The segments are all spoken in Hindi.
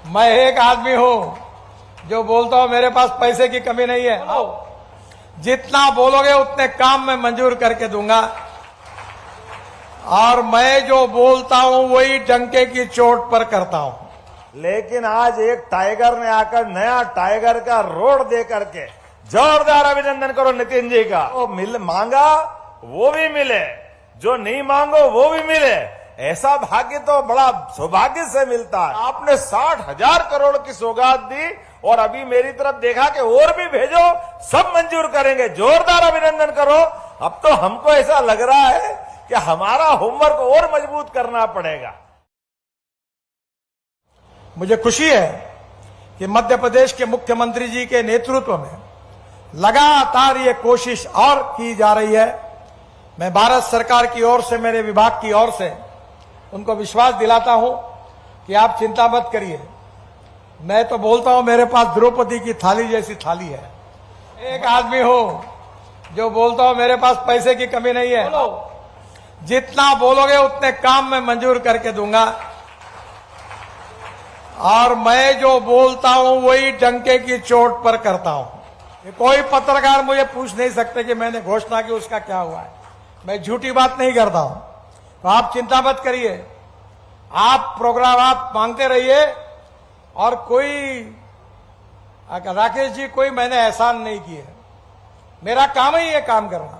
मैं एक आदमी हूं जो बोलता हूं मेरे पास पैसे की कमी नहीं है। जितना बोलोगे उतने काम मैं मंजूर करके दूंगा और मैं जो बोलता हूं वही डंके की चोट पर करता हूं। लेकिन आज एक टाइगर ने आकर नया टाइगर का रोड दे करके जोरदार अभिनंदन करो नितिन जी का। वो मांगा वो भी मिले, जो नहीं मांगो वो भी मिले, ऐसा भाग्य तो बड़ा सौभाग्य से मिलता है। आपने 60,000 करोड़ की सौगात दी और अभी मेरी तरफ देखा कि और भी भेजो, सब मंजूर करेंगे। जोरदार अभिनंदन करो। अब तो हमको ऐसा लग रहा है कि हमारा होमवर्क और मजबूत करना पड़ेगा। मुझे खुशी है कि मध्य प्रदेश के मुख्यमंत्री जी के नेतृत्व में लगातार ये कोशिश और की जा रही है। मैं भारत सरकार की ओर से, मेरे विभाग की ओर से उनको विश्वास दिलाता हूं कि आप चिंता मत करिए। मैं तो बोलता हूं मेरे पास द्रौपदी की थाली जैसी थाली है। एक आदमी हूं जो बोलता हूं मेरे पास पैसे की कमी नहीं है। जितना बोलोगे उतने काम मैं मंजूर करके दूंगा और मैं जो बोलता हूं वही डंके की चोट पर करता हूं। कोई पत्रकार मुझे पूछ नहीं सकते कि मैंने घोषणा की उसका क्या हुआ है। मैं झूठी बात नहीं करता हूं। तो आप चिंता मत करिए, आप प्रोग्राम आप मांगते रहिए और कोई राकेश जी कोई मैंने एहसान नहीं किए। मेरा काम ही ये काम करना।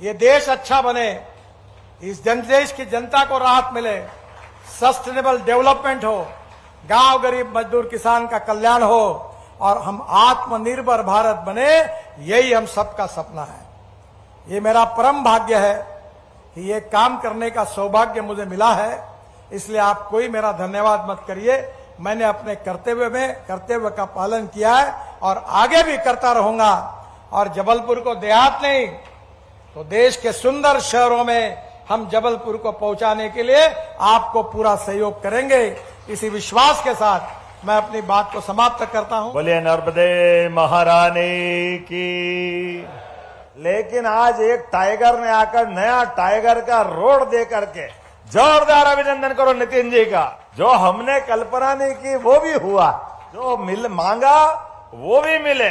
ये देश अच्छा बने, इस देश की जनता को राहत मिले, सस्टेनेबल डेवलपमेंट हो, गांव गरीब मजदूर किसान का कल्याण हो और हम आत्मनिर्भर भारत बने, यही हम सबका सपना है। ये मेरा परम भाग्य है कि ये काम करने का सौभाग्य मुझे मिला है। इसलिए आप कोई मेरा धन्यवाद मत करिए। मैंने अपने कर्तव्य का पालन किया है और आगे भी करता रहूंगा। और जबलपुर को देहात नहीं तो देश के सुंदर शहरों में हम जबलपुर को पहुंचाने के लिए आपको पूरा सहयोग करेंगे। इसी विश्वास के साथ मैं अपनी बात को समाप्त करता हूं। बोलिए नर्मदे महारानी की। लेकिन आज एक टाइगर ने आकर नया टाइगर का रोड दे करके जोरदार अभिनंदन करो नितिन जी का। जो हमने कल्पना नहीं की वो भी हुआ, जो मांगा वो भी मिले,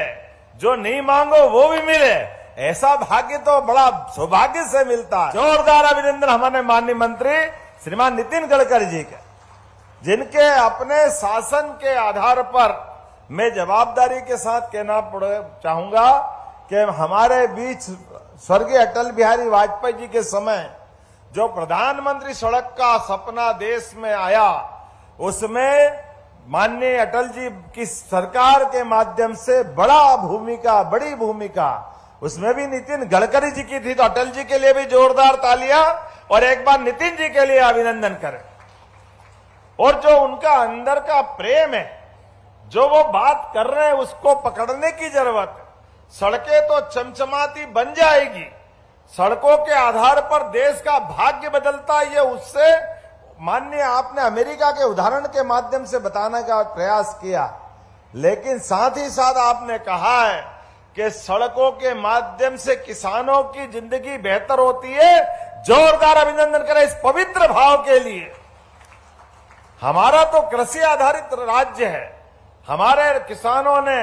जो नहीं मांगो वो भी मिले, ऐसा भाग्य तो बड़ा सौभाग्य से मिलता है। जोरदार अभिनंदन हमारे माननीय मंत्री श्रीमान नितिन गडकरी जी के, जिनके अपने शासन के आधार पर मैं जवाबदारी के साथ कहना चाहूंगा कि हमारे बीच स्वर्गीय अटल बिहारी वाजपेयी जी के समय जो प्रधानमंत्री सड़क का सपना देश में आया, उसमें माननीय अटल जी की सरकार के माध्यम से बड़ी भूमिका उसमें भी नितिन गडकरी जी की थी। तो अटल जी के लिए भी जोरदार तालियां और एक बार नितिन जी के लिए अभिनंदन करें। और जो उनका अंदर का प्रेम है, जो वो बात कर रहे हैं, उसको पकड़ने की जरूरत है। सड़कें तो चमचमाती बन जाएगी, सड़कों के आधार पर देश का भाग्य बदलता है। ये उससे माननीय आपने अमेरिका के उदाहरण के माध्यम से बताने का प्रयास किया, लेकिन साथ ही साथ आपने कहा है कि सड़कों के माध्यम से किसानों की जिंदगी बेहतर होती है। जोरदार अभिनंदन करें इस पवित्र भाव के लिए। हमारा तो कृषि आधारित राज्य है। हमारे किसानों ने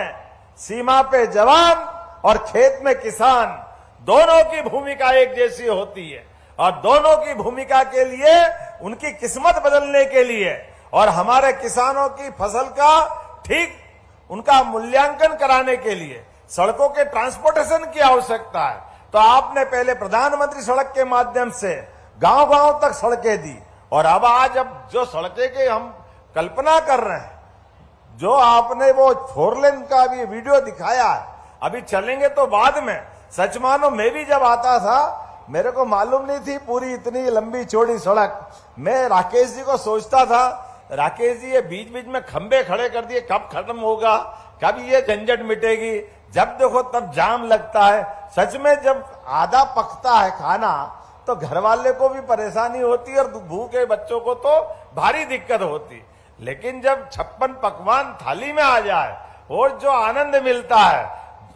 सीमा पे जवान और खेत में किसान, दोनों की भूमिका एक जैसी होती है और दोनों की भूमिका के लिए उनकी किस्मत बदलने के लिए और हमारे किसानों की फसल का ठीक उनका मूल्यांकन कराने के लिए सड़कों के ट्रांसपोर्टेशन की आवश्यकता है। तो आपने पहले प्रधानमंत्री सड़क के माध्यम से गांव-गांव तक सड़कें दी और अब जो सड़कें की हम कल्पना कर रहे हैं, जो आपने वो 4 लेन का भी वीडियो दिखाया है, अभी चलेंगे तो बाद में। सच मानो मैं भी जब आता था मेरे को मालूम नहीं थी पूरी इतनी लंबी चौड़ी सड़क। मैं राकेश जी को सोचता था, राकेश जी ये बीच बीच में खंबे खड़े कर दिए, कब खत्म होगा, कब ये झंझट मिटेगी। जब देखो तब जाम लगता है। सच में जब आधा पकता है खाना तो घर वाले को भी परेशानी होती है और भूखे बच्चों को तो भारी दिक्कत होती। लेकिन जब 56 पकवान थाली में आ जाए और जो आनंद मिलता है,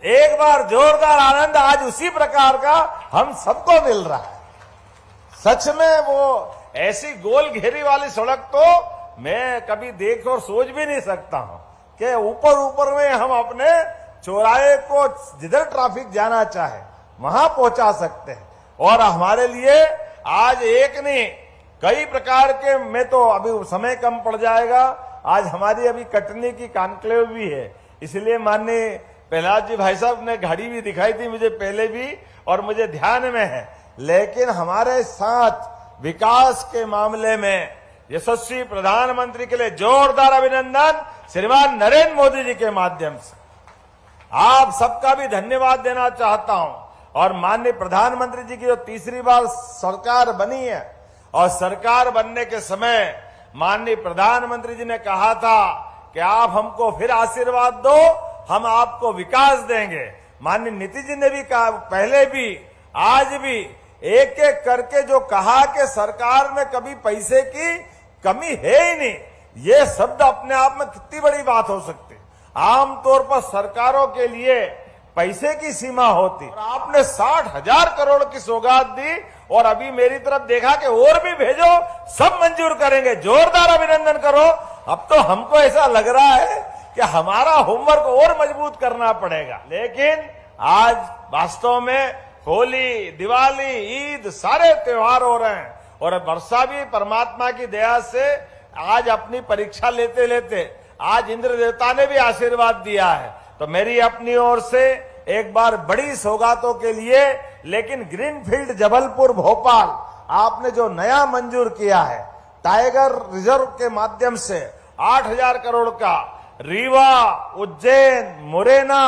एक बार जोरदार आनंद आज उसी प्रकार का हम सबको मिल रहा है। सच में वो ऐसी गोल घेरी वाली सड़क तो मैं कभी देख और सोच भी नहीं सकता हूं कि ऊपर ऊपर में हम अपने चौराहे को जिधर ट्रैफिक जाना चाहे वहां पहुंचा सकते हैं। और हमारे लिए आज एक नहीं कई प्रकार के, मैं तो अभी समय कम पड़ जाएगा, आज हमारी अभी कटनी की कॉन्क्लेव भी है, इसलिए माननीय प्रहलाद जी भाई साहब ने घड़ी भी दिखाई थी मुझे पहले भी और मुझे ध्यान में है। लेकिन हमारे साथ विकास के मामले में यशस्वी प्रधानमंत्री के लिए जोरदार अभिनंदन श्रीमान नरेंद्र मोदी जी के माध्यम से आप सबका भी धन्यवाद देना चाहता हूं। और माननीय प्रधानमंत्री जी की जो तीसरी बार सरकार बनी है और सरकार बनने के समय माननीय प्रधानमंत्री जी ने कहा था कि आप हमको फिर आशीर्वाद दो, हम आपको विकास देंगे। माननीय नीतीश जी ने भी कहा पहले भी आज भी एक एक करके जो कहा कि सरकार में कभी पैसे की कमी है ही नहीं, ये शब्द अपने आप में कितनी बड़ी बात हो सकती। आमतौर पर सरकारों के लिए पैसे की सीमा होती और आपने 60,000 करोड़ की सौगात दी और अभी मेरी तरफ देखा कि और भी भेजो, सब मंजूर करेंगे। जोरदार अभिनंदन करो। अब तो हमको ऐसा लग रहा है कि हमारा होमवर्क और मजबूत करना पड़ेगा। लेकिन आज वास्तव में होली, दिवाली, ईद सारे त्योहार हो रहे हैं और वर्षा भी परमात्मा की दया से आज अपनी परीक्षा लेते लेते आज इंद्र देवता ने भी आशीर्वाद दिया है। तो मेरी अपनी ओर से एक बार बड़ी सौगातों के लिए, लेकिन ग्रीनफील्ड जबलपुर भोपाल आपने जो नया मंजूर किया है टाइगर रिजर्व के माध्यम से 8,000 करोड़ का, रीवा, उज्जैन, मुरैना,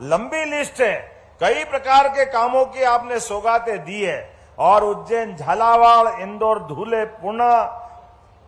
लंबी लिस्ट है, कई प्रकार के कामों की आपने सौगातें दी है। और Ujjain, Jhalawar, Indore, Dhule, Pune,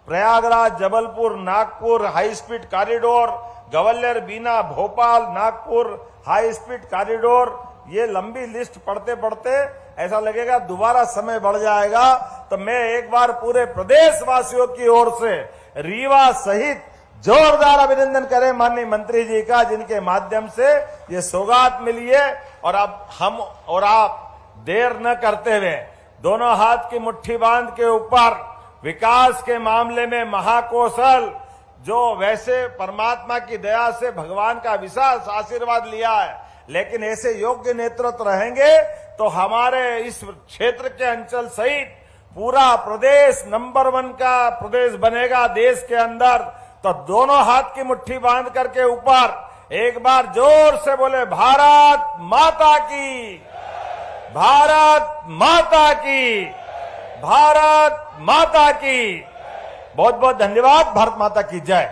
Prayagraj, Jabalpur, Nagpur high speed corridor, Gwalior, Bina, Bhopal, Nagpur high speed corridor, ये लंबी लिस्ट पढ़ते पढ़ते ऐसा लगेगा दोबारा समय बढ़ जाएगा। तो मैं एक बार पूरे प्रदेशवासियों की ओर से रीवा सहित जोरदार अभिनंदन करें माननीय मंत्री जी का, जिनके माध्यम से ये सौगात मिली है। और अब हम और आप देर न करते हुए दोनों हाथ की मुट्ठी बांध के ऊपर विकास के मामले में महाकौशल, जो वैसे परमात्मा की दया से भगवान का विशेष आशीर्वाद लिया है, लेकिन ऐसे योग्य नेतृत्व रहेंगे तो हमारे इस क्षेत्र के अंचल सहित पूरा प्रदेश नंबर 1 का प्रदेश बनेगा देश के अंदर। तो दोनों हाथ की मुट्ठी बांध करके ऊपर एक बार जोर से बोले भारत माता की, भारत माता की, भारत माता की। बहुत बहुत धन्यवाद। भारत माता की जय।